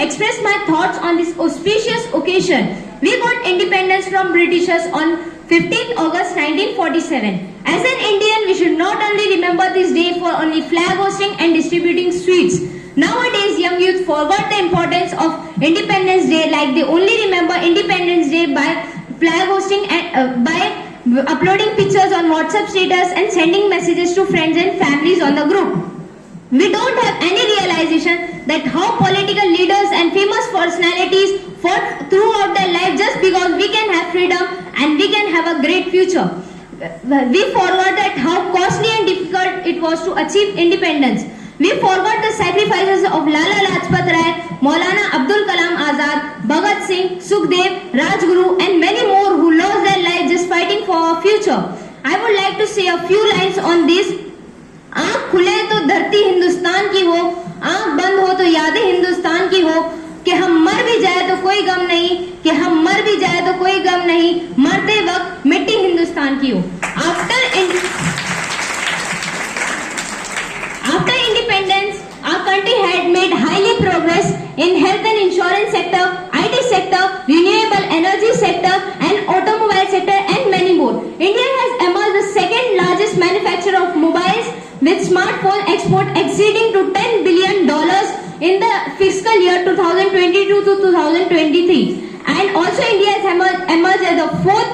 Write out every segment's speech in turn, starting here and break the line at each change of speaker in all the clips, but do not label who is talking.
express my thoughts on this auspicious occasion. We got independence from Britishers on 15th August 1947. As an Indian, we should not only remember this day for only flag hosting and distributing sweets. Nowadays, young youth forgot the importance of Independence Day, like they only remember Independence Day by flag hosting and by uploading pictures on WhatsApp status and sending messages to friends and families on the group. We don't have any realization that how political leaders and famous personalities fought throughout their life just because we can have freedom and we can have a great future. We forgot that how costly and difficult it was to achieve independence. We forgot the sacrifices of Lala Lajpat Rai, Maulana Abdul Kalam Azad, Bhagat Singh, Sukhdev, Rajguru and many more who lost their lives just fighting for our future. I would like to say a few lines on this. आँख खुले तो धरती हिंदुस्तान की हो, आँख बंद हो तो यादें हिंदुस्तान की हो, कि हम मर भी जाए तो कोई गम नहीं, कि हम मर भी जाए तो कोई गम नहीं, मरते वक्त मिट्टी हिंदुस्तान की हो. After independence, our country had made highly progress in health and insurance sector, IT sector, renewable energy sector, and automobile sector, and many more. India has emerged the second largest manufacturer of mobiles, with smartphone export exceeding to $10 billion in the fiscal year 2022 to 2023. And also India has emerged as the fourth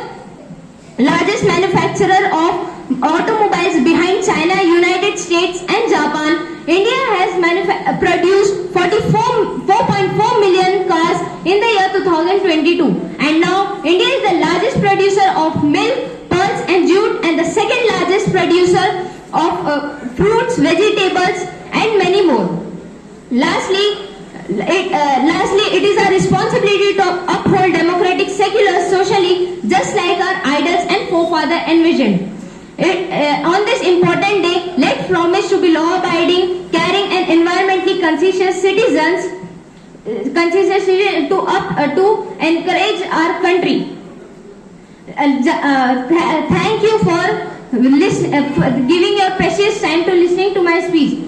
largest manufacturer of automobiles behind China, United States and Japan. India has produced 4.4 million cars in the year 2022. And now India is the largest producer of milk, pearls and jute, and the second largest producer of fruits, vegetables and many more. Lastly, it is our responsibility to uphold democratic, secular, socially, just like our idols and forefathers envisioned. On this important day, let's promise to be law-abiding, caring and environmentally conscious citizens, to encourage our country. Thank you for giving your precious time to listening to my speech.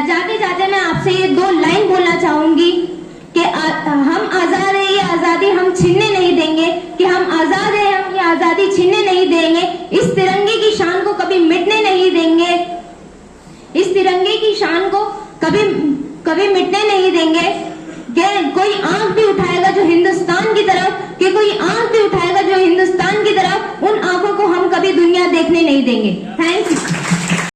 जाते जाते मैं आपसे ये दो line बोलना चाहूंगी कि हम आजाद हैं, ये आजादी हम छीनने नहीं देंगे, कि हम आजाद हैं, हम ये आजादी छीनने नहीं देंगे, इस तिरंगे की शान को कभी मिटने नहीं देंगे, इस तिरंगे की शान को कभी मिटने नहीं देंगे, कि कोई आंख भी उठाएगा जो हिंदुस्तान की तरफ, कि कोई आंख भी उठाएगा जो हिंदुस्तान की तरफ, उन आंखों को हम कभी दुनिया देखने नहीं देंगे. Thank you.